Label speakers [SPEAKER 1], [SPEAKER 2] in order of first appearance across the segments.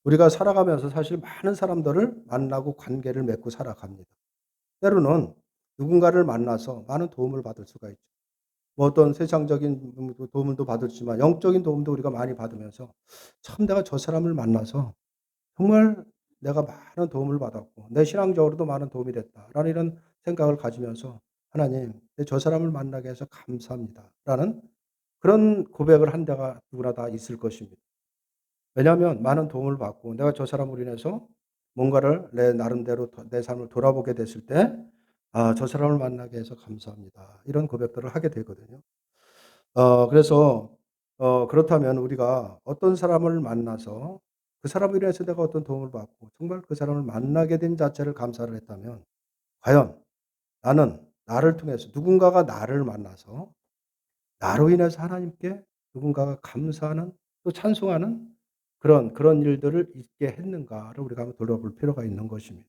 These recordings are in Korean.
[SPEAKER 1] 우리가 살아가면서 사실 많은 사람들을 만나고 관계를 맺고 살아갑니다. 때로는 누군가를 만나서 많은 도움을 받을 수가 있죠. 뭐 어떤 세상적인 도움도 받았지만 영적인 도움도 우리가 많이 받으면서 '참 내가 저 사람을 만나서 정말 내가 많은 도움을 받았고 내 신앙적으로도 많은 도움이 됐다.'라는 이런 생각을 가지면서 '하나님 저 사람을 만나게 해서 감사합니다.'라는 그런 고백을 한 데가 누구나 다 있을 것입니다. 왜냐하면 많은 도움을 받고 내가 저 사람으로 인해서 뭔가를 내 나름대로 내 삶을 돌아보게 됐을 때 '아 저 사람을 만나게 해서 감사합니다.' 이런 고백들을 하게 되거든요. 그래서 그렇다면 우리가 어떤 사람을 만나서 그 사람으로 인해서 내가 어떤 도움을 받고 정말 그 사람을 만나게 된 자체를 감사를 했다면 과연 나는 나를 통해서 누군가가 나를 만나서 나로 인해서 하나님께 누군가가 감사하는 또 찬송하는 그런 일들을 있게 했는가를 우리가 한번 돌아볼 필요가 있는 것입니다.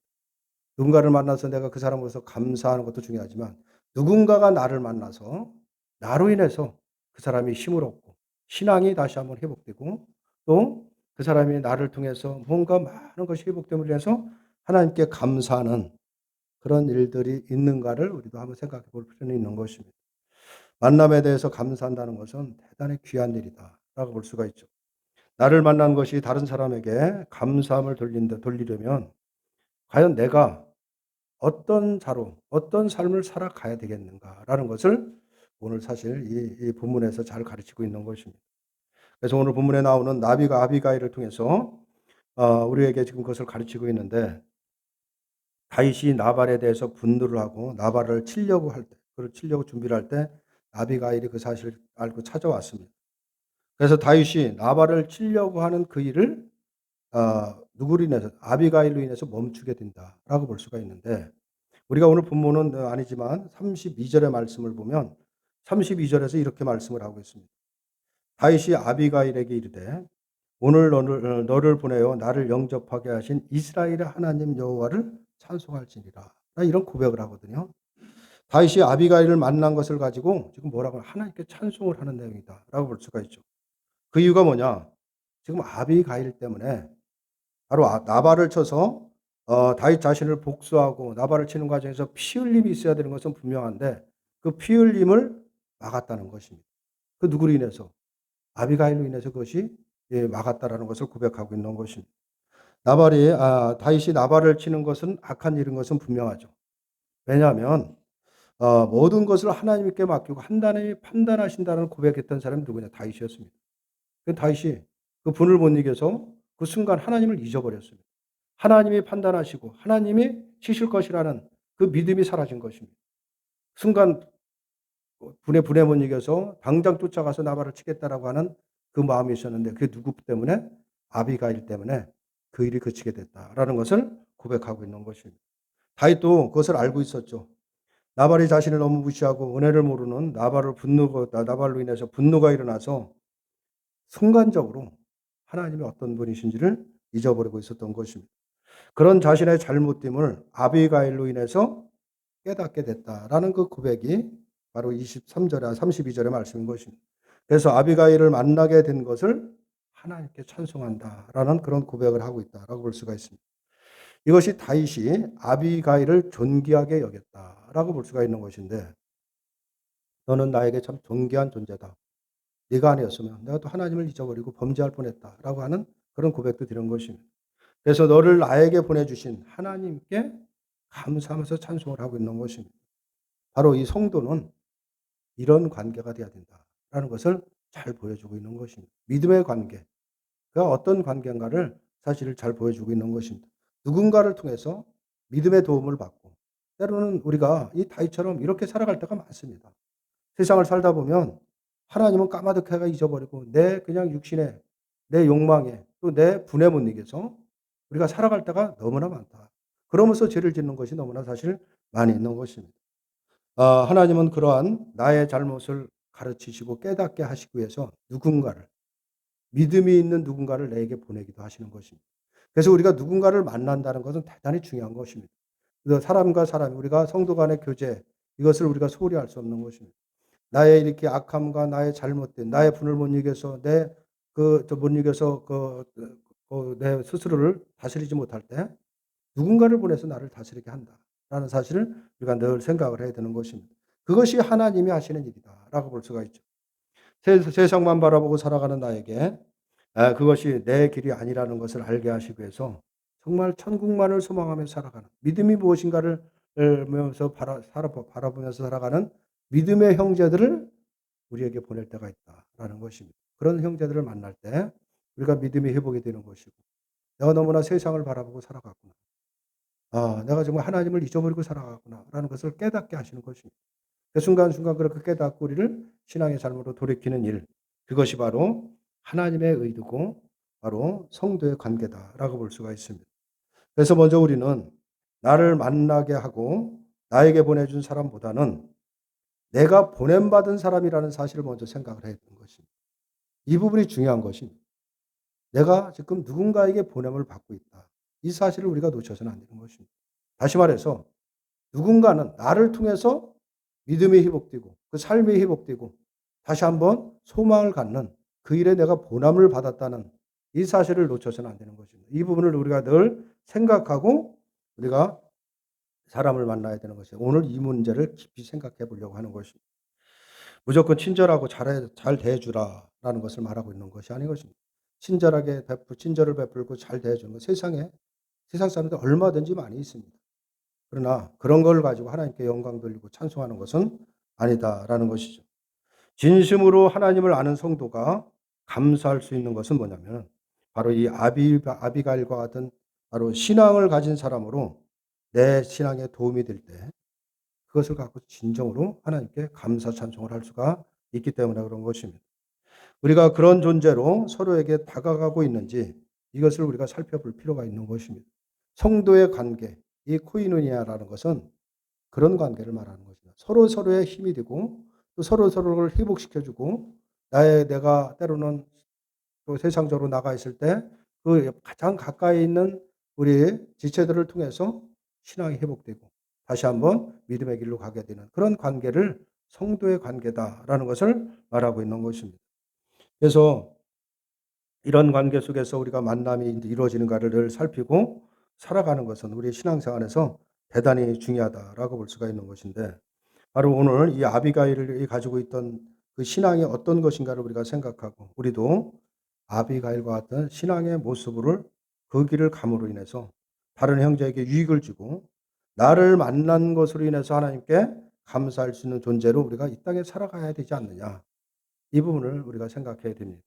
[SPEAKER 1] 누군가를 만나서 내가 그 사람으로서 감사하는 것도 중요하지만 누군가가 나를 만나서 나로 인해서 그 사람이 힘을 얻고 신앙이 다시 한번 회복되고 또 그 사람이 나를 통해서 뭔가 많은 것이 회복됨으로 인해서 하나님께 감사하는 그런 일들이 있는가를 우리도 한번 생각해 볼 필요는 있는 것입니다. 만남에 대해서 감사한다는 것은 대단히 귀한 일이다라고 볼 수가 있죠. 나를 만난 것이 다른 사람에게 감사함을 돌리려면 과연 내가 어떤 자로 어떤 삶을 살아가야 되겠는가라는 것을 오늘 사실 이 본문에서 잘 가르치고 있는 것입니다. 그래서 오늘 본문에 나오는 나비가 아비가일을 통해서 우리에게 지금 그것을 가르치고 있는데 다윗이 나발에 대해서 분노를 하고 나발을 치려고 할 때, 그를 치려고 준비를 할 때 아비가일이 그 사실을 알고 찾아왔습니다. 그래서 다윗이 나발을 치려고 하는 그 일을 누구로 인해서 아비가일로 인해서 멈추게 된다라고 볼 수가 있는데 우리가 오늘 본문은 아니지만 32 절의 말씀을 보면 32 절에서 이렇게 말씀을 하고 있습니다. 다윗이 아비가일에게 이르되 오늘 너를 보내어 나를 영접하게 하신 이스라엘의 하나님 여호와를 찬송할지니라. 이런 고백을 하거든요. 다윗이 아비가일을 만난 것을 가지고 지금 뭐라고 하나님께 찬송을 하는 내용이다라고 볼 수가 있죠. 그 이유가 뭐냐? 지금 아비가일 때문에 바로 나발을 쳐서 다윗 자신을 복수하고 나발을 치는 과정에서 피 흘림이 있어야 되는 것은 분명한데 그 피 흘림을 막았다는 것입니다. 그 누구로 인해서? 아비가일로 인해서 그것이 막았다라는 것을 고백하고 있는 것입니다. 다윗이 나발을 치는 것은 악한 일인 것은 분명하죠. 왜냐하면 모든 것을 하나님께 맡기고 하나님이 판단하신다는 고백했던 사람이 누구냐? 다윗이었습니다. 그 다윗이 그 분을 못 이겨서 그 순간 하나님을 잊어버렸습니다. 하나님이 판단하시고 하나님이 치실 것이라는 그 믿음이 사라진 것입니다. 순간 분에 못 이겨서 당장 쫓아가서 나발을 치겠다라고 하는 그 마음이 있었는데 그게 누구 때문에? 아비가일 때문에 그 일이 그치게 됐다라는 것을 고백하고 있는 것입니다. 다윗도 그것을 알고 있었죠. 나발이 자신을 너무 무시하고 은혜를 모르는 나발로 인해서 분노가 일어나서 순간적으로 하나님이 어떤 분이신지를 잊어버리고 있었던 것입니다. 그런 자신의 잘못됨을 아비가일로 인해서 깨닫게 됐다라는 그 고백이 바로 32 절의 말씀인 것입니다. 그래서 아비가일을 만나게 된 것을 하나님께 찬송한다라는 그런 고백을 하고 있다라고 볼 수가 있습니다. 이것이 다윗이 아비가일을 존귀하게 여겼다라고 볼 수가 있는 것인데 너는 나에게 참 존귀한 존재다. 네가 아니었으면 내가 또 하나님을 잊어버리고 범죄할 뻔했다라고 하는 그런 고백도 드린 것입니다. 그래서 너를 나에게 보내주신 하나님께 감사하면서 찬송을 하고 있는 것입니다. 바로 이 성도는 이런 관계가 돼야 된다라는 것을 잘 보여주고 있는 것입니다. 믿음의 관계가 어떤 관계인가를 사실을 잘 보여주고 있는 것입니다. 누군가를 통해서 믿음의 도움을 받고 때로는 우리가 이 다윗처럼 이렇게 살아갈 때가 많습니다. 세상을 살다 보면 하나님은 까마득하게 잊어버리고 내 그냥 육신에 내 욕망에 또 내 분에 못 이겨서 우리가 살아갈 때가 너무나 많다. 그러면서 죄를 짓는 것이 너무나 사실 많이 있는 것입니다. 하나님은 그러한 나의 잘못을 가르치시고 깨닫게 하시기 위해서 누군가를 믿음이 있는 누군가를 내게 보내기도 하시는 것입니다. 그래서 우리가 누군가를 만난다는 것은 대단히 중요한 것입니다. 그래서 사람과 사람, 우리가 성도 간의 교제, 이것을 우리가 소홀히 할 수 없는 것입니다. 나의 이렇게 악함과 나의 잘못된, 나의 분을 못 이겨서 못 이겨서 내 스스로를 다스리지 못할 때 누군가를 보내서 나를 다스리게 한다라는 사실을 우리가 늘 생각을 해야 되는 것입니다. 그것이 하나님이 하시는 일이다라고 볼 수가 있죠. 세상만 바라보고 살아가는 나에게 그것이 내 길이 아니라는 것을 알게 하시기 위해서 정말 천국만을 소망하며 살아가는 믿음이 무엇인가를 면서 바라보면서 살아가는 믿음의 형제들을 우리에게 보낼 때가 있다라는 것입니다. 그런 형제들을 만날 때 우리가 믿음이 회복이 되는 것이고 내가 너무나 세상을 바라보고 살아갔구나. 내가 정말 하나님을 잊어버리고 살아갔구나라는 것을 깨닫게 하시는 것입니다. 그 순간순간 그렇게 깨닫고 우리를 신앙의 삶으로 돌이키는 일, 그것이 바로 하나님의 의도고 바로 성도의 관계다라고 볼 수가 있습니다. 그래서 먼저 우리는 나를 만나게 하고 나에게 보내준 사람보다는 내가 보냄받은 사람이라는 사실을 먼저 생각을 해야 되는 것입니다. 이 부분이 중요한 것입니다. 내가 지금 누군가에게 보냄을 받고 있다. 이 사실을 우리가 놓쳐서는 안 되는 것입니다. 다시 말해서 누군가는 나를 통해서 믿음이 회복되고 그 삶이 회복되고 다시 한번 소망을 갖는 그 일에 내가 보람을 받았다는 이 사실을 놓쳐서는 안 되는 것입니다. 이 부분을 우리가 늘 생각하고 우리가 사람을 만나야 되는 것이에요. 오늘 이 문제를 깊이 생각해 보려고 하는 것입니다. 무조건 친절하고 잘 대해주라라는 것을 말하고 있는 것이 아닌 것입니다. 친절을 베풀고 잘 대해주는 것. 세상 사람들 얼마든지 많이 있습니다. 그러나 그런 걸 가지고 하나님께 영광 돌리고 찬송하는 것은 아니다라는 것이죠. 진심으로 하나님을 아는 성도가 감사할 수 있는 것은 뭐냐면 바로 이 아비가일과 같은 바로 신앙을 가진 사람으로 내 신앙에 도움이 될 때 그것을 갖고 진정으로 하나님께 감사 찬송을 할 수가 있기 때문에 그런 것입니다. 우리가 그런 존재로 서로에게 다가가고 있는지 이것을 우리가 살펴볼 필요가 있는 것입니다. 성도의 관계, 이 코이노니아라는 것은 그런 관계를 말하는 것입니다. 서로의 힘이 되고 또 서로를 회복시켜주고 내가 때로는 또 세상적으로 나가 있을 때 그 가장 가까이 있는 우리 지체들을 통해서 신앙이 회복되고 다시 한번 믿음의 길로 가게 되는 그런 관계를 성도의 관계다라는 것을 말하고 있는 것입니다. 그래서 이런 관계 속에서 우리가 만남이 이루어지는가를 늘 살피고 살아가는 것은 우리 신앙생활에서 대단히 중요하다라고 볼 수가 있는 것인데 바로 오늘 이 아비가일이 가지고 있던 그 신앙이 어떤 것인가를 우리가 생각하고 우리도 아비가일과 같은 신앙의 모습을 그 길을 감으로 인해서 다른 형제에게 유익을 주고 나를 만난 것으로 인해서 하나님께 감사할 수 있는 존재로 우리가 이 땅에 살아가야 되지 않느냐. 이 부분을 우리가 생각해야 됩니다.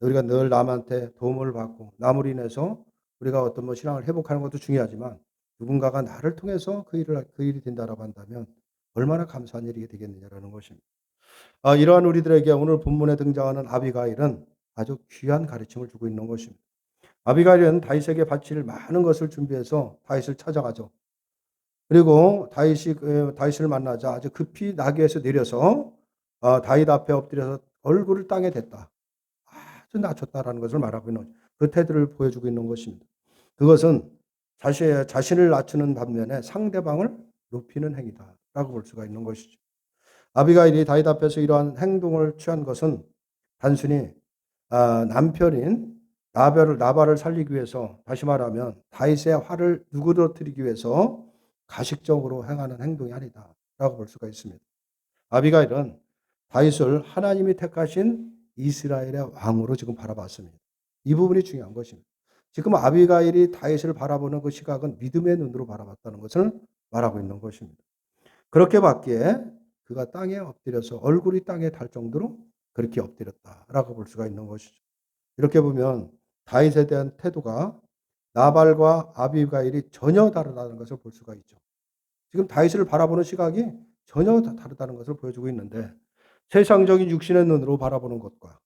[SPEAKER 1] 우리가 늘 남한테 도움을 받고 남으로 인해서 우리가 어떤 신앙을 회복하는 것도 중요하지만 누군가가 나를 통해서 그 일이 된다라고 한다면 얼마나 감사한 일이 되겠느냐라는 것입니다. 이러한 우리들에게 오늘 본문에 등장하는 아비가일은 아주 귀한 가르침을 주고 있는 것입니다. 아비가일은 다윗에게 바칠 많은 것을 준비해서 다윗을 찾아가죠. 그리고 다윗을 만나자 아주 급히 나귀에서 내려서 다윗 앞에 엎드려서 얼굴을 땅에 댔다. 아주 낮췄다라는 것을 말하고 있는 그 태도를 보여주고 있는 것입니다. 그것은 자신을 낮추는 반면에 상대방을 높이는 행위다라고 볼 수가 있는 것이죠. 아비가일이 다윗 앞에서 이러한 행동을 취한 것은 단순히 남편인 나발을 살리기 위해서 다시 말하면 다윗의 화를 누그러뜨리기 위해서 가식적으로 행하는 행동이 아니다라고 볼 수가 있습니다. 아비가일은 다윗을 하나님이 택하신 이스라엘의 왕으로 지금 바라봤습니다. 이 부분이 중요한 것입니다. 지금 아비가일이 다윗을 바라보는 그 시각은 믿음의 눈으로 바라봤다는 것을 말하고 있는 것입니다. 그렇게 봤기에 그가 땅에 엎드려서 얼굴이 땅에 닿을 정도로 그렇게 엎드렸다라고 볼 수가 있는 것이죠. 이렇게 보면 다윗에 대한 태도가 나발과 아비가일이 전혀 다르다는 것을 볼 수가 있죠. 지금 다윗을 바라보는 시각이 전혀 다르다는 것을 보여주고 있는데 세상적인 육신의 눈으로 바라보는 것과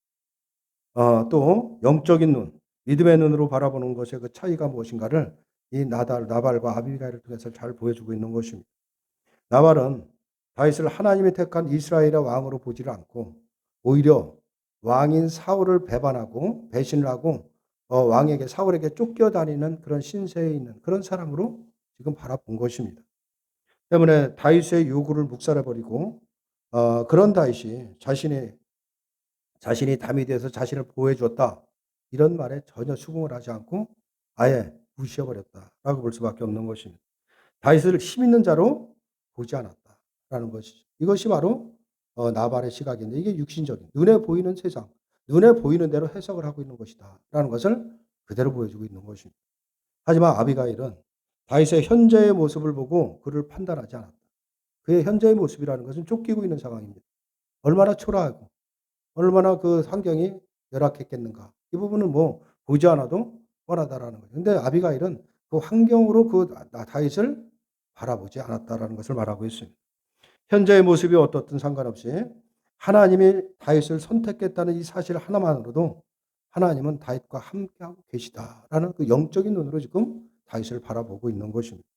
[SPEAKER 1] 또 영적인 눈, 믿음의 눈으로 바라보는 것의 그 차이가 무엇인가를 이 나발과 아비가일을 통해서 잘 보여주고 있는 것입니다. 나발은 다윗을 하나님이 택한 이스라엘의 왕으로 보지를 않고 오히려 왕인 사울을 배반하고 배신을 하고 사울에게 쫓겨다니는 그런 신세에 있는 그런 사람으로 지금 바라본 것입니다. 때문에 다윗의 요구를 묵살해버리고 그런 다윗이 자신이 담이 되어서 자신을 보호해 주었다. 이런 말에 전혀 수긍을 하지 않고 아예 무시해 버렸다라고 볼 수밖에 없는 것입니다. 다윗을 힘 있는 자로 보지 않았다라는 것이죠. 이것이 바로 나발의 시각인데 이게 육신적인 눈에 보이는 세상, 눈에 보이는 대로 해석을 하고 있는 것이다라는 것을 그대로 보여주고 있는 것입니다. 하지만 아비가일은 다윗의 현재의 모습을 보고 그를 판단하지 않았다. 그의 현재의 모습이라는 것은 쫓기고 있는 상황입니다. 얼마나 초라하고 얼마나 그 환경이 열악했겠는가. 이 부분은 뭐 보지 않아도 뻔하다라는 거죠. 근데 아비가일은 그 환경으로 그 다윗을 바라보지 않았다라는 것을 말하고 있습니다. 현재의 모습이 어떻든 상관없이 하나님이 다윗을 선택했다는 이 사실 하나만으로도 하나님은 다윗과 함께하고 계시다라는 그 영적인 눈으로 지금 다윗을 바라보고 있는 것입니다.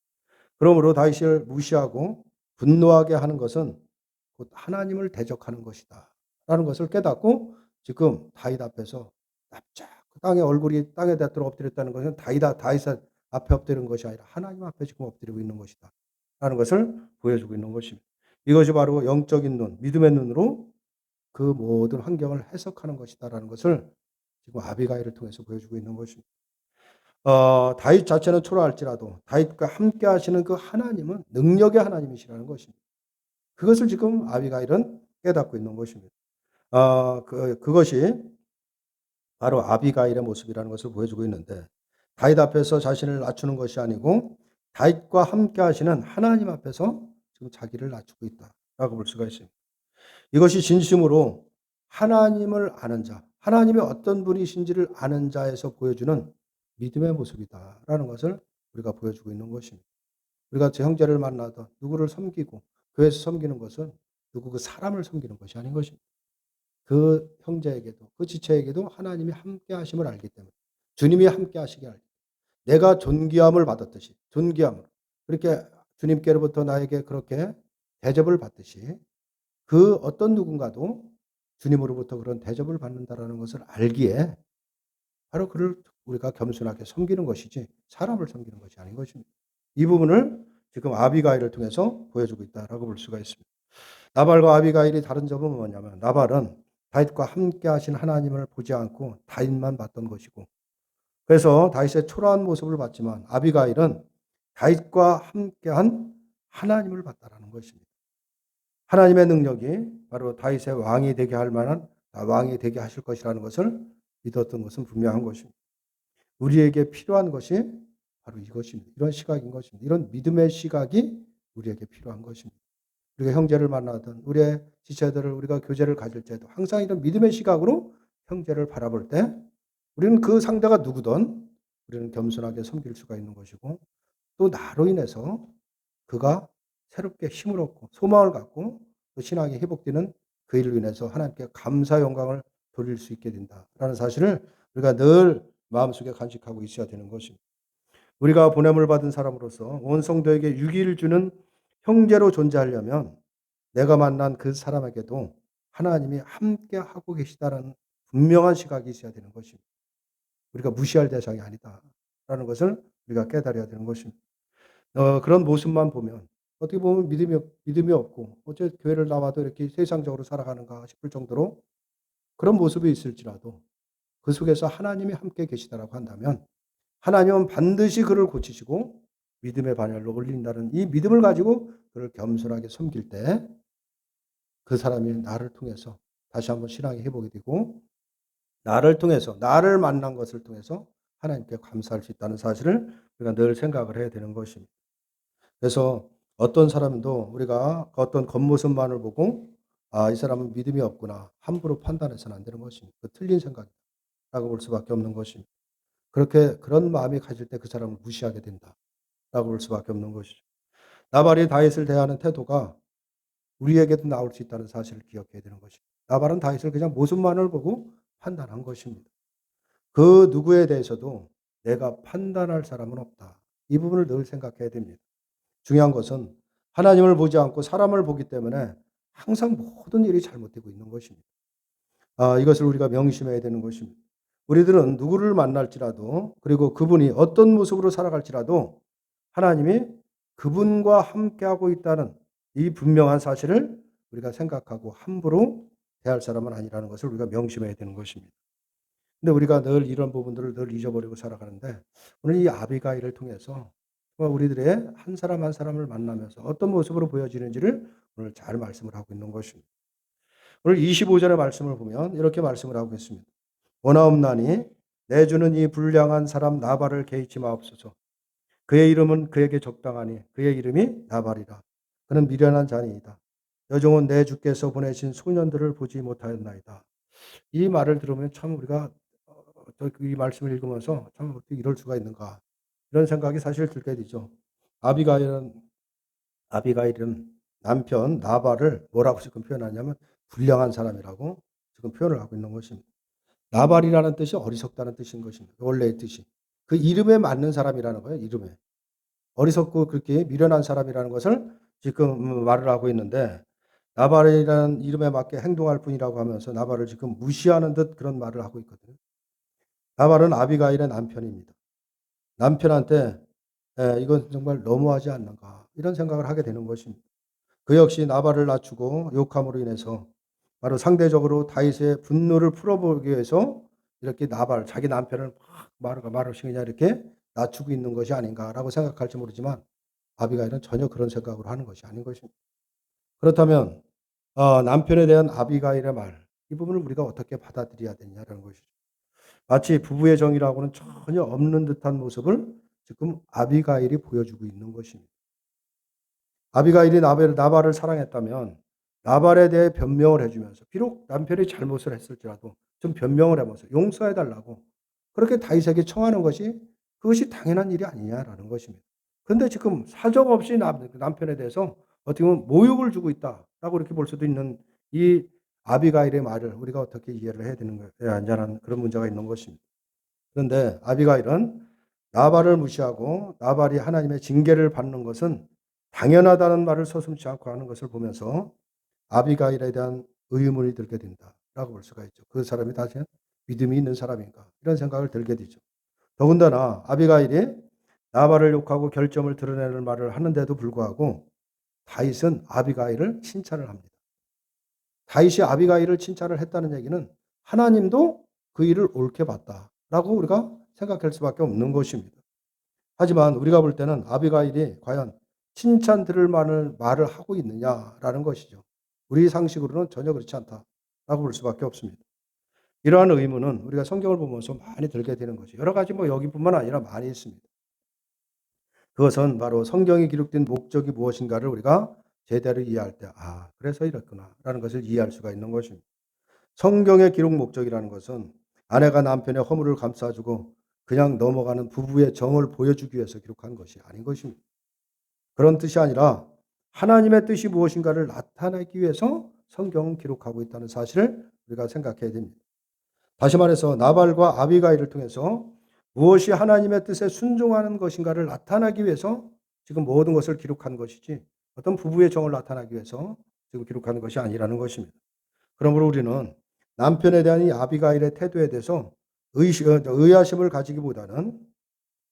[SPEAKER 1] 그러므로 다윗을 무시하고 분노하게 하는 것은 곧 하나님을 대적하는 것이다 라는 것을 깨닫고 지금 다윗 앞에서 납작 그 땅에 얼굴이 땅에 닿도록 엎드렸다는 것은 다윗 앞에 엎드린 것이 아니라 하나님 앞에 지금 엎드리고 있는 것이다 라는 것을 보여주고 있는 것입니다. 이것이 바로 영적인 눈, 믿음의 눈으로 그 모든 환경을 해석하는 것이다라는 것을 지금 아비가일을 통해서 보여주고 있는 것입니다. 다윗 자체는 초라할지라도 다윗과 함께 하시는 그 하나님은 능력의 하나님이시라는 것입니다. 그것을 지금 아비가일은 깨닫고 있는 것입니다. 그것이 바로 아비가일의 모습이라는 것을 보여주고 있는데 다윗 앞에서 자신을 낮추는 것이 아니고 다윗과 함께 하시는 하나님 앞에서 지금 자기를 낮추고 있다라고 볼 수가 있습니다. 이것이 진심으로 하나님을 아는 자, 하나님이 어떤 분이신지를 아는 자에서 보여주는 믿음의 모습이다라는 것을 우리가 보여주고 있는 것입니다. 우리가 제 형제를 만나던 누구를 섬기고 교회에서 섬기는 것은 누구 그 사람을 섬기는 것이 아닌 것입니다. 그 형제에게도 그 지체에게도 하나님이 함께 하심을 알기 때문에 주님이 함께 하시게 알기 때문에 내가 존귀함을 받았듯이 존귀함을 그렇게 주님께로부터 나에게 그렇게 대접을 받듯이 그 어떤 누군가도 주님으로부터 그런 대접을 받는다라는 것을 알기에 바로 그를 우리가 겸손하게 섬기는 것이지 사람을 섬기는 것이 아닌 것입니다. 이 부분을 지금 아비가일을 통해서 보여주고 있다라고 볼 수가 있습니다. 나발과 아비가일이 다른 점은 뭐냐면 나발은 다윗과 함께 하신 하나님을 보지 않고 다윗만 봤던 것이고 그래서 다윗의 초라한 모습을 봤지만 아비가일은 다윗과 함께한 하나님을 봤다라는 것입니다. 하나님의 능력이 바로 다윗의 왕이 되게 할 만한 왕이 되게 하실 것이라는 것을 믿었던 것은 분명한 것입니다. 우리에게 필요한 것이 바로 이것입니다. 이런 시각인 것입니다. 이런 믿음의 시각이 우리에게 필요한 것입니다. 우리가 형제를 만나든 우리의 지체들을 우리가 교제를 가질 때도 항상 이런 믿음의 시각으로 형제를 바라볼 때 우리는 그 상대가 누구든 우리는 겸손하게 섬길 수가 있는 것이고 또 나로 인해서 그가 새롭게 힘을 얻고 소망을 갖고 또 신앙이 회복되는 그 일로 인해서 하나님께 감사 영광을 돌릴 수 있게 된다라는 사실을 우리가 늘 마음속에 간직하고 있어야 되는 것입니다. 우리가 보냄을 받은 사람으로서 온 성도에게 유기를 주는 형제로 존재하려면 내가 만난 그 사람에게도 하나님이 함께 하고 계시다는 분명한 시각이 있어야 되는 것입니다. 우리가 무시할 대상이 아니다라는 것을 우리가 깨달아야 되는 것입니다. 그런 모습만 보면 어떻게 보면 믿음이 없고 어째 교회를 나와도 이렇게 세상적으로 살아가는가 싶을 정도로 그런 모습이 있을지라도 그 속에서 하나님이 함께 계시다라고 한다면 하나님은 반드시 그를 고치시고 믿음의 반열로 올린다는 이 믿음을 가지고 그를 겸손하게 섬길 때 그 사람이 나를 통해서 다시 한번 신앙이 회복이 되고 나를 통해서 나를 만난 것을 통해서 하나님께 감사할 수 있다는 사실을 우리가 늘 생각을 해야 되는 것입니다. 그래서 어떤 사람도 우리가 어떤 겉모습만을 보고 이 사람은 믿음이 없구나 함부로 판단해서는 안 되는 것입니다. 그 틀린 생각이라고 볼 수밖에 없는 것입니다. 그렇게 그런 마음이 가질 때 그 사람을 무시하게 된다라고 볼 수밖에 없는 것이죠. 나발이 다윗을 대하는 태도가 우리에게도 나올 수 있다는 사실을 기억해야 되는 것입니다. 나발은 다윗을 그냥 모습만을 보고 판단한 것입니다. 그 누구에 대해서도 내가 판단할 사람은 없다. 이 부분을 늘 생각해야 됩니다. 중요한 것은 하나님을 보지 않고 사람을 보기 때문에 항상 모든 일이 잘못되고 있는 것입니다. 이것을 우리가 명심해야 되는 것입니다. 우리들은 누구를 만날지라도 그리고 그분이 어떤 모습으로 살아갈지라도 하나님이 그분과 함께하고 있다는 이 분명한 사실을 우리가 생각하고 함부로 대할 사람은 아니라는 것을 우리가 명심해야 되는 것입니다. 근데 우리가 늘 이런 부분들을 늘 잊어버리고 살아가는데 오늘 이 아비가일을 통해서 정말 우리들의 한 사람 한 사람을 만나면서 어떤 모습으로 보여지는지를 오늘 잘 말씀을 하고 있는 것입니다. 오늘 25절의 말씀을 보면 이렇게 말씀을 하고 있습니다. 원하옵나니 내주는 이 불량한 사람 나발을 개의치 마옵소서. 그의 이름은 그에게 적당하니 그의 이름이 나발이라. 그는 미련한 자니이다. 여종은 내 주께서 보내신 소년들을 보지 못하였나이다. 이 말을 들으면 참 우리가 이 말씀을 읽으면서 참 어떻게 이럴 수가 있는가 이런 생각이 사실 들게 되죠. 아비가일은 아비가일은 남편 나발을 뭐라고 지금 표현하냐면 불량한 사람이라고 지금 표현을 하고 있는 것입니다. 나발이라는 뜻이 어리석다는 뜻인 것입니다. 원래의 뜻이. 그 이름에 맞는 사람이라는 거예요. 이름에. 어리석고 그렇게 미련한 사람이라는 것을 지금 말을 하고 있는데 나발이라는 이름에 맞게 행동할 뿐이라고 하면서 나발을 지금 무시하는 듯 그런 말을 하고 있거든요. 나발은 아비가일의 남편입니다. 남편한테 이건 정말 너무하지 않는가 이런 생각을 하게 되는 것입니다. 그 역시 나발을 낮추고 욕함으로 인해서 바로 상대적으로 다윗의 분노를 풀어보기 위해서 이렇게 나발 자기 남편을 말없이 그냥 이렇게 낮추고 있는 것이 아닌가라고 생각할지 모르지만 아비가일은 전혀 그런 생각으로 하는 것이 아닌 것입니다. 그렇다면 남편에 대한 아비가일의 말, 이 부분을 우리가 어떻게 받아들여야 되냐라는 것이죠. 마치 부부의 정이라고는 전혀 없는 듯한 모습을 지금 아비가일이 보여주고 있는 것입니다. 아비가일이 나발을 사랑했다면 나발에 대해 변명을 해주면서 비록 남편이 잘못을 했을지라도 좀 변명을 하면서 용서해 달라고 그렇게 다윗에게 청하는 것이 그것이 당연한 일이 아니냐라는 것입니다. 그런데 지금 사정없이 남편에 대해서 어떻게 보면 모욕을 주고 있다라고 이렇게 볼 수도 있는 이 아비가일의 말을 우리가 어떻게 이해를 해야 되는 거야 하는 그런 문제가 있는 것입니다. 그런데 아비가일은 나발을 무시하고 나발이 하나님의 징계를 받는 것은 당연하다는 말을 서슴지 않고 하는 것을 보면서 아비가일에 대한 의문이 들게 된다라고 볼 수가 있죠. 그 사람이 다시 믿음이 있는 사람인가 이런 생각을 들게 되죠. 더군다나 아비가일이 나발을 욕하고 결점을 드러내는 말을 하는데도 불구하고 다윗은 아비가일을 칭찬을 합니다. 다윗이 아비가일을 칭찬을 했다는 얘기는 하나님도 그 일을 옳게 봤다라고 우리가 생각할 수밖에 없는 것입니다. 하지만 우리가 볼 때는 아비가일이 과연 칭찬 들을 만한 말을 하고 있느냐라는 것이죠. 우리 상식으로는 전혀 그렇지 않다라고 볼 수밖에 없습니다. 이러한 의문은 우리가 성경을 보면서 많이 들게 되는 거죠. 여러 가지 여기뿐만 아니라 많이 있습니다. 그것은 바로 성경에 기록된 목적이 무엇인가를 우리가 제대로 이해할 때, 그래서 이랬구나라는 것을 이해할 수가 있는 것입니다. 성경의 기록 목적이라는 것은 아내가 남편의 허물을 감싸주고 그냥 넘어가는 부부의 정을 보여주기 위해서 기록한 것이 아닌 것입니다. 그런 뜻이 아니라 하나님의 뜻이 무엇인가를 나타내기 위해서 성경은 기록하고 있다는 사실을 우리가 생각해야 됩니다. 다시 말해서 나발과 아비가일을 통해서 무엇이 하나님의 뜻에 순종하는 것인가를 나타나기 위해서 지금 모든 것을 기록한 것이지 어떤 부부의 정을 나타나기 위해서 지금 기록하는 것이 아니라는 것입니다. 그러므로 우리는 남편에 대한 이 아비가일의 태도에 대해서 의아심을 가지기보다는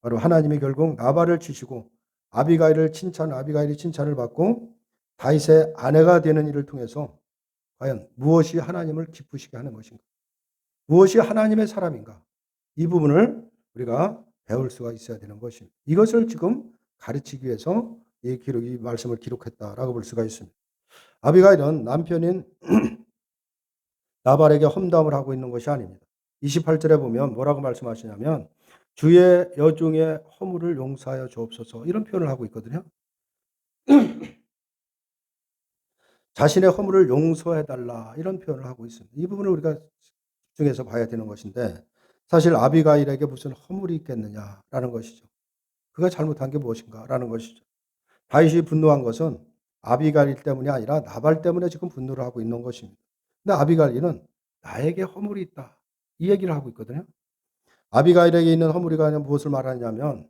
[SPEAKER 1] 바로 하나님이 결국 나발을 치시고 아비가일이 칭찬을 받고 다윗의 아내가 되는 일을 통해서 과연 무엇이 하나님을 기쁘시게 하는 것인가? 무엇이 하나님의 사람인가? 이 부분을 우리가 배울 수가 있어야 되는 것입니다. 이것을 지금 가르치기 위해서 이 말씀을 기록했다라고 볼 수가 있습니다. 아비가일은 남편인 나발에게 험담을 하고 있는 것이 아닙니다. 28절에 보면 뭐라고 말씀하시냐면 주의 여종의 허물을 용서하여 주옵소서 이런 표현을 하고 있거든요. 자신의 허물을 용서해달라 이런 표현을 하고 있습니다. 이 부분을 우리가 집중해서 봐야 되는 것인데 사실 아비가일에게 무슨 허물이 있겠느냐라는 것이죠. 그가 잘못한 게 무엇인가라는 것이죠. 다윗이 분노한 것은 아비가일 때문이 아니라 나발 때문에 지금 분노를 하고 있는 것입니다. 근데 아비가일은 나에게 허물이 있다 이 얘기를 하고 있거든요. 아비가일에게 있는 허물이 아니라 무엇을 말하냐면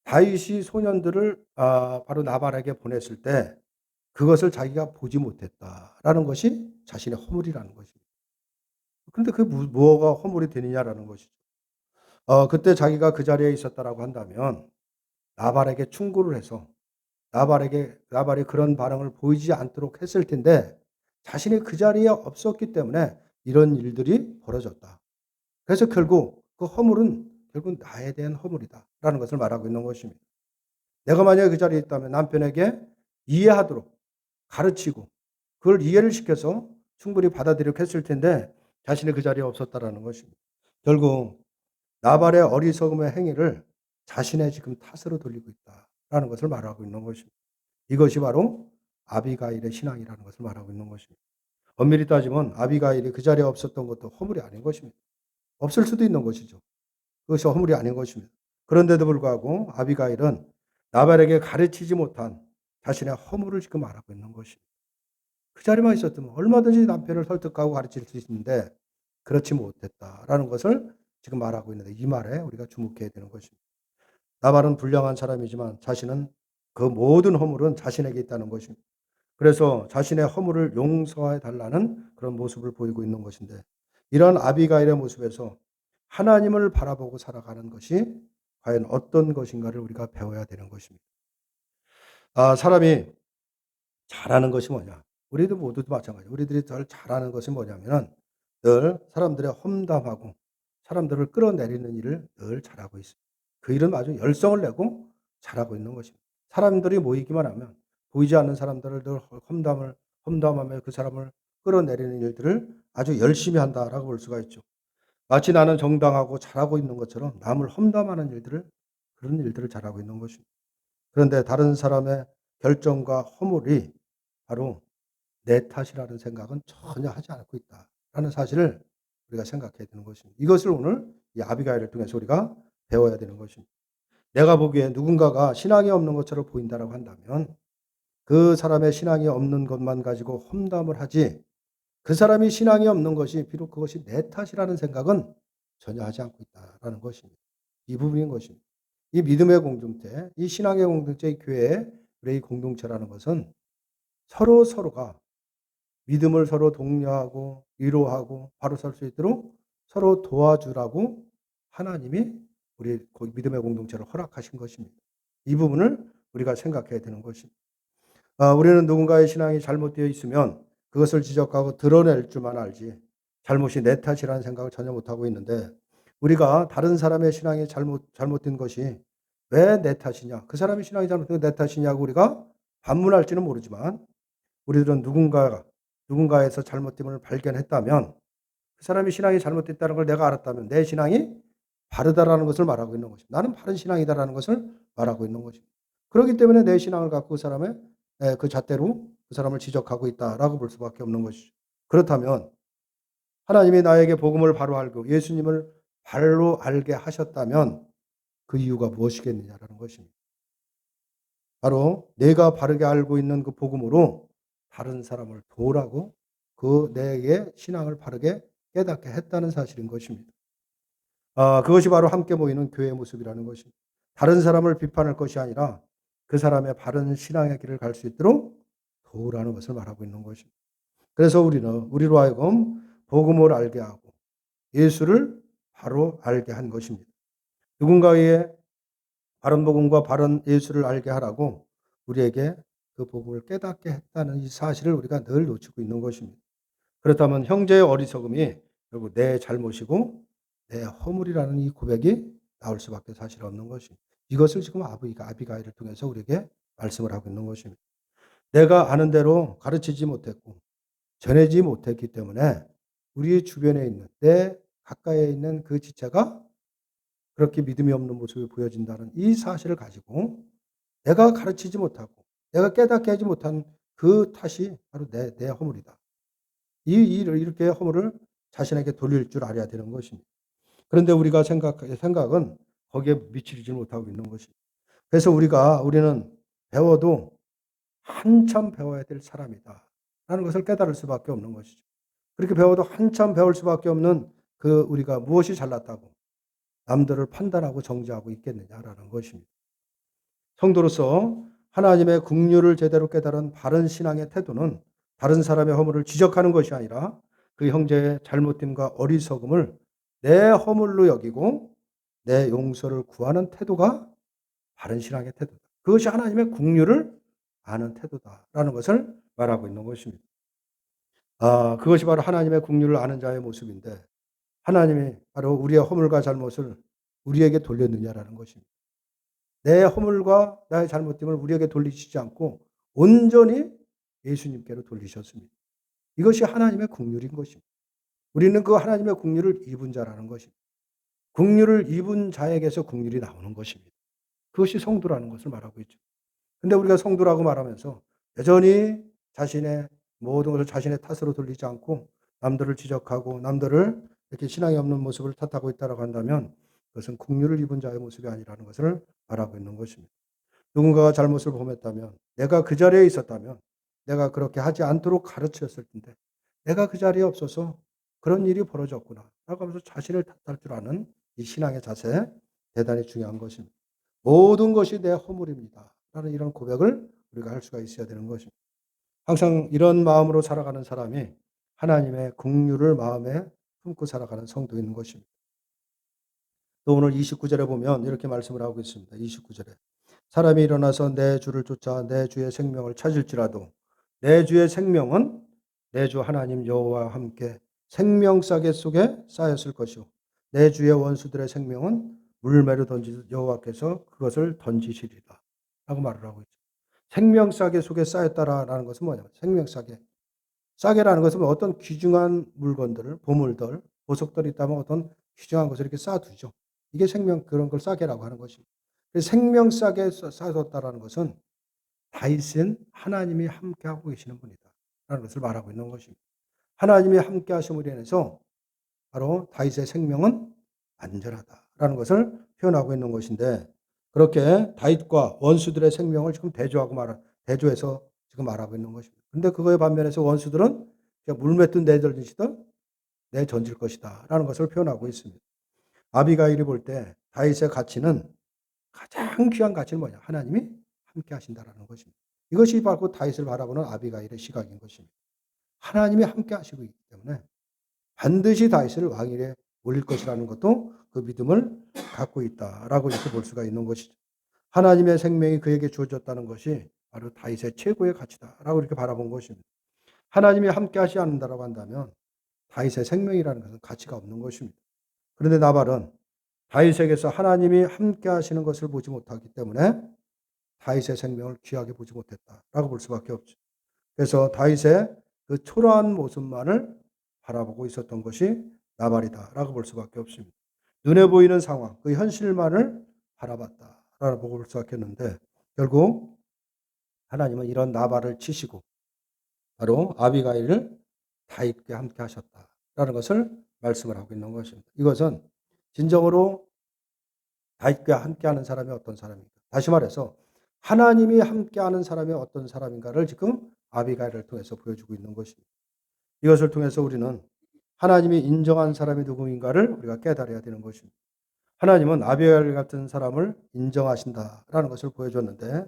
[SPEAKER 1] 다윗이 소년들을 바로 나발에게 보냈을 때 그것을 자기가 보지 못했다라는 것이 자신의 허물이라는 것입니다. 그런데 그 뭐가 허물이 되느냐라는 것이죠. 그때 자기가 그 자리에 있었다라고 한다면 나발에게 충고를 해서 나발이 그런 반응을 보이지 않도록 했을 텐데 자신이 그 자리에 없었기 때문에 이런 일들이 벌어졌다. 그래서 결국 그 허물은 결국 나에 대한 허물이다라는 것을 말하고 있는 것입니다. 내가 만약에 그 자리에 있다면 남편에게 이해하도록 가르치고 그걸 이해를 시켜서 충분히 받아들이게 했을 텐데 자신이 그 자리에 없었다라는 것입니다. 결국 나발의 어리석음의 행위를 자신의 지금 탓으로 돌리고 있다라는 것을 말하고 있는 것입니다. 이것이 바로 아비가일의 신앙이라는 것을 말하고 있는 것입니다. 엄밀히 따지면 아비가일이 그 자리에 없었던 것도 허물이 아닌 것입니다. 없을 수도 있는 것이죠. 그것이 허물이 아닌 것입니다. 그런데도 불구하고 아비가일은 나발에게 가르치지 못한 자신의 허물을 지금 말하고 있는 것입니다. 그 자리만 있었다면 얼마든지 남편을 설득하고 가르칠 수 있는데 그렇지 못했다라는 것을 지금 말하고 있는데 이 말에 우리가 주목해야 되는 것입니다. 나발은 불량한 사람이지만 자신은 그 모든 허물은 자신에게 있다는 것입니다. 그래서 자신의 허물을 용서해 달라는 그런 모습을 보이고 있는 것인데 이런 아비가일의 모습에서 하나님을 바라보고 살아가는 것이 과연 어떤 것인가를 우리가 배워야 되는 것입니다. 사람이 잘하는 것이 뭐냐? 우리도 모두도 마찬가지예요. 우리들이 덜 잘하는 것이 뭐냐면은 늘 사람들의 험담하고 사람들을 끌어내리는 일을 늘 잘하고 있어요. 그 일은 아주 열성을 내고 잘하고 있는 것입니다. 사람들이 모이기만 하면 보이지 않는 사람들을 늘 험담하며 그 사람을 끌어내리는 일들을 아주 열심히 한다라고 볼 수가 있죠. 마치 나는 정당하고 잘하고 있는 것처럼 남을 험담하는 그런 일들을 잘하고 있는 것입니다. 그런데 다른 사람의 결정과 허물이 바로 내 탓이라는 생각은 전혀 하지 않고 있다라는 사실을 우리가 생각해야 되는 것입니다. 이것을 오늘 이 아비가일을 통해서 우리가 배워야 되는 것입니다. 내가 보기에 누군가가 신앙이 없는 것처럼 보인다라고 한다면 그 사람의 신앙이 없는 것만 가지고 험담을 하지 그 사람이 신앙이 없는 것이 비록 그것이 내 탓이라는 생각은 전혀 하지 않고 있다라는 것입니다. 이 부분인 것입니다. 이 믿음의 공동체, 이 신앙의 공동체, 이 교회의 우리의 공동체라는 것은 서로가 믿음을 서로 독려하고 위로하고 바로 설 수 있도록 서로 도와주라고 하나님이 우리 믿음의 공동체를 허락하신 것입니다. 이 부분을 우리가 생각해야 되는 것입니다. 우리는 누군가의 신앙이 잘못되어 있으면 그것을 지적하고 드러낼 줄만 알지 잘못이 내 탓이라는 생각을 전혀 못하고 있는데 우리가 다른 사람의 신앙이 잘못된 것이 왜 내 탓이냐, 그 사람의 신앙이 잘못된 게 내 탓이냐고 우리가 반문할지는 모르지만 우리들은 누군가에서 잘못됨을 발견했다면 그 사람이 신앙이 잘못됐다는 걸 내가 알았다면 내 신앙이 바르다라는 것을 말하고 있는 것입니다. 나는 바른 신앙이다라는 것을 말하고 있는 것입니다. 그렇기 때문에 내 신앙을 갖고 그 사람의 그 잣대로 그 사람을 지적하고 있다라고 볼 수밖에 없는 것이죠. 그렇다면 하나님이 나에게 복음을 바로 알고 예수님을 바로 알게 하셨다면 그 이유가 무엇이겠느냐라는 것입니다. 바로 내가 바르게 알고 있는 그 복음으로 다른 사람을 도우라고 그 내게 신앙을 바르게 깨닫게 했다는 사실인 것입니다. 그것이 바로 함께 모이는 교회의 모습이라는 것입니다. 다른 사람을 비판할 것이 아니라 그 사람의 바른 신앙의 길을 갈 수 있도록 도우라는 것을 말하고 있는 것입니다. 그래서 우리로 하여금 복음을 알게 하고 예수를 바로 알게 한 것입니다. 누군가의 바른 복음과 바른 예수를 알게 하라고 우리에게 그 복음을 깨닫게 했다는 이 사실을 우리가 늘 놓치고 있는 것입니다. 그렇다면 형제의 어리석음이 결국 내 잘못이고 내 허물이라는 이 고백이 나올 수밖에 사실 없는 것입니다. 이것을 지금 아비가일을 통해서 우리에게 말씀을 하고 있는 것입니다. 내가 아는 대로 가르치지 못했고 전하지 못했기 때문에 우리 주변에 있는 내 가까이에 있는 그 지체가 그렇게 믿음이 없는 모습이 보여진다는 이 사실을 가지고 내가 가르치지 못하고 내가 깨닫게 하지 못한 그 탓이 바로 내 허물이다. 이렇게 허물을 자신에게 돌릴 줄 알아야 되는 것입니다. 그런데 우리가 생각은 거기에 미치지 못하고 있는 것입니다. 그래서 우리는 배워도 한참 배워야 될 사람이다 라는 것을 깨달을 수밖에 없는 것이죠. 그렇게 배워도 한참 배울 수밖에 없는 그 우리가 무엇이 잘났다고 남들을 판단하고 정죄하고 있겠느냐라는 것입니다. 성도로서 하나님의 긍휼을 제대로 깨달은 바른 신앙의 태도는 다른 사람의 허물을 지적하는 것이 아니라 그 형제의 잘못됨과 어리석음을 내 허물로 여기고 내 용서를 구하는 태도가 바른 신앙의 태도다. 그것이 하나님의 긍휼을 아는 태도다라는 것을 말하고 있는 것입니다. 그것이 바로 하나님의 긍휼을 아는 자의 모습인데 하나님이 바로 우리의 허물과 잘못을 우리에게 돌렸느냐라는 것입니다. 내 허물과 나의 잘못됨을 우리에게 돌리시지 않고 온전히 예수님께로 돌리셨습니다. 이것이 하나님의 긍휼인 것입니다. 우리는 그 하나님의 긍휼을 입은 자라는 것입니다. 긍휼을 입은 자에게서 긍휼이 나오는 것입니다. 그것이 성도라는 것을 말하고 있죠. 근데 우리가 성도라고 말하면서 여전히 자신의 모든 것을 자신의 탓으로 돌리지 않고 남들을 지적하고 남들을 이렇게 신앙이 없는 모습을 탓하고 있다고 한다면 그것은 긍휼을 입은 자의 모습이 아니라는 것을 말하고 있는 것입니다. 누군가가 잘못을 범했다면 내가 그 자리에 있었다면 내가 그렇게 하지 않도록 가르쳤을 텐데 내가 그 자리에 없어서 그런 일이 벌어졌구나 라고 하면서 자신을 탓할 줄 아는 이 신앙의 자세 대단히 중요한 것입니다. 모든 것이 내 허물입니다 라는 이런 고백을 우리가 할 수가 있어야 되는 것입니다. 항상 이런 마음으로 살아가는 사람이 하나님의 긍휼을 마음에 품고 살아가는 성도인 것입니다. 또 오늘 29절에 보면 이렇게 말씀을 하고 있습니다. 29절에 사람이 일어나서 내 주를 쫓아 내 주의 생명을 찾을지라도 내 주의 생명은 내 주 하나님 여호와와 함께 생명싸개 속에 쌓였을 것이요 내 주의 원수들의 생명은 물매로 던질 여호와께서 그것을 던지시리라 라고 말을 하고 있죠. 생명싸개 속에 쌓였다라는 것은 뭐냐면 생명싸개. 싸개라는 것은 어떤 귀중한 물건들을 보물들, 보석들이 있다면 어떤 귀중한 것을 이렇게 쌓아두죠. 이게 생명 그런 걸 싸개라고 하는 것입니다. 생명 싸게 쌓아뒀다라는 것은 다윗은 하나님이 함께하고 계시는 분이다 라는 것을 말하고 있는 것입니다. 하나님이 함께하심으로 인해서 바로 다윗의 생명은 안전하다라는 것을 표현하고 있는 것인데 그렇게 다윗과 원수들의 생명을 지금 대조해서 지금 말하고 있는 것입니다. 근데 그거에 반면에서 원수들은 물맷든 내던지시던 내던질 것이다라는 것을 표현하고 있습니다. 아비가일이 볼 때 다윗의 가치는 가장 귀한 가치는 뭐냐? 하나님이 함께 하신다라는 것입니다. 이것이 바로 다윗을 바라보는 아비가일의 시각인 것입니다. 하나님이 함께 하시고 있기 때문에 반드시 다윗을 왕위에 올릴 것이라는 것도 그 믿음을 갖고 있다라고 이렇게 볼 수가 있는 것이죠. 하나님의 생명이 그에게 주어졌다는 것이 바로 다윗의 최고의 가치다라고 이렇게 바라본 것입니다. 하나님이 함께 하지 않는다라고 한다면 다윗의 생명이라는 것은 가치가 없는 것입니다. 그런데 나발은 다윗에게서 하나님이 함께 하시는 것을 보지 못하기 때문에 다윗의 생명을 귀하게 보지 못했다라고 볼 수밖에 없죠. 그래서 다윗의 그 초라한 모습만을 바라보고 있었던 것이 나발이다라고 볼 수밖에 없습니다. 눈에 보이는 상황, 그 현실만을 바라봤다라고 볼 수밖에 없는데 결국 하나님은 이런 나발을 치시고 바로 아비가일을 다윗과 함께 하셨다라는 것을 말씀을 하고 있는 것입니다. 이것은 진정으로 다윗과 함께하는 사람이 어떤 사람인가? 다시 말해서 하나님이 함께하는 사람이 어떤 사람인가를 지금 아비가일을 통해서 보여주고 있는 것입니다. 이것을 통해서 우리는 하나님이 인정한 사람이 누구인가를 우리가 깨달아야 되는 것입니다. 하나님은 아비가일 같은 사람을 인정하신다라는 것을 보여줬는데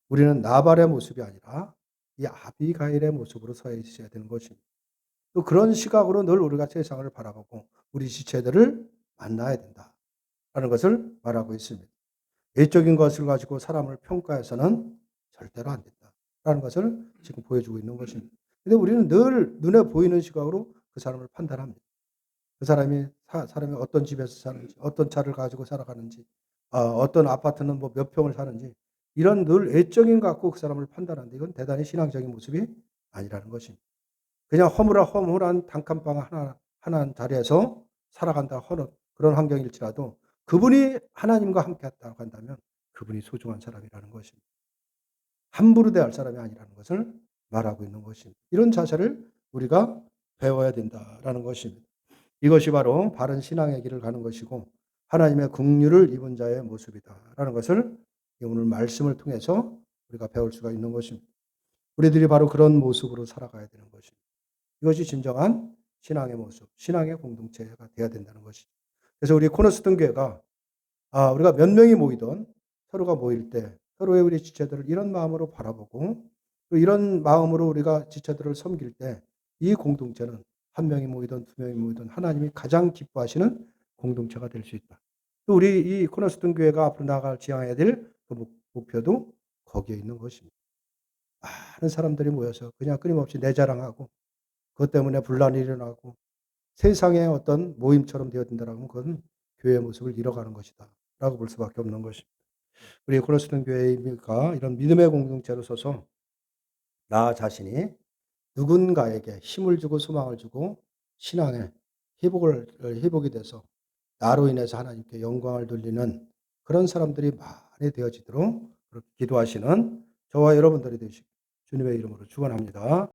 [SPEAKER 1] 우리는 나발의 모습이 아니라 이 아비가일의 모습으로 서 있어야 되는 것입니다. 또 그런 시각으로 늘 우리가 세상을 바라보고 우리 지체들을 만나야 된다라는 것을 말하고 있습니다. 외적인 것을 가지고 사람을 평가해서는 절대로 안 된다라는 것을 지금 보여주고 있는 것입니다. 근데 우리는 늘 눈에 보이는 시각으로 그 사람을 판단합니다. 그 사람이 어떤 집에서 사는지, 어떤 차를 가지고 살아가는지, 어떤 아파트는 뭐 몇 평을 사는지 이런 늘 외적인 것 갖고 그 사람을 판단하는데 이건 대단히 신앙적인 모습이 아니라는 것입니다. 그냥 허물한 단칸방 하나 자리에서 살아간다 하는 그런 환경일지라도 그분이 하나님과 함께 했다고 한다면 그분이 소중한 사람이라는 것입니다. 함부로 대할 사람이 아니라는 것을 말하고 있는 것입니다. 이런 자세를 우리가 배워야 된다라는 것입니다. 이것이 바로 바른 신앙의 길을 가는 것이고 하나님의 긍휼을 입은 자의 모습이다라는 것을 오늘 말씀을 통해서 우리가 배울 수가 있는 것입니다. 우리들이 바로 그런 모습으로 살아가야 되는 것입니다. 이것이 진정한 신앙의 모습, 신앙의 공동체가 되어야 된다는 것이죠. 그래서 우리 코너스턴 교회가 우리가 몇 명이 모이든 서로가 모일 때 서로의 우리 지체들을 이런 마음으로 바라보고 또 이런 마음으로 우리가 지체들을 섬길 때 이 공동체는 한 명이 모이든 두 명이 모이든 하나님이 가장 기뻐하시는 공동체가 될 수 있다. 또 우리 이 코너스턴 교회가 앞으로 나아갈 지향해야 될 그 목표도 거기에 있는 것입니다. 많은 사람들이 모여서 그냥 끊임없이 내 자랑하고 그것 때문에 분란이 일어나고 세상의 어떤 모임처럼 되어진다라면 그건 교회의 모습을 잃어가는 것이다라고 볼 수밖에 없는 것입니다. 우리 고린도서 교회가 이런 믿음의 공동체로 서서 나 자신이 누군가에게 힘을 주고 소망을 주고 신앙의 회복이 돼서 나로 인해서 하나님께 영광을 돌리는 그런 사람들이 많이 되어지도록 그렇게 기도하시는 저와 여러분들이 되시길 주님의 이름으로 축원합니다.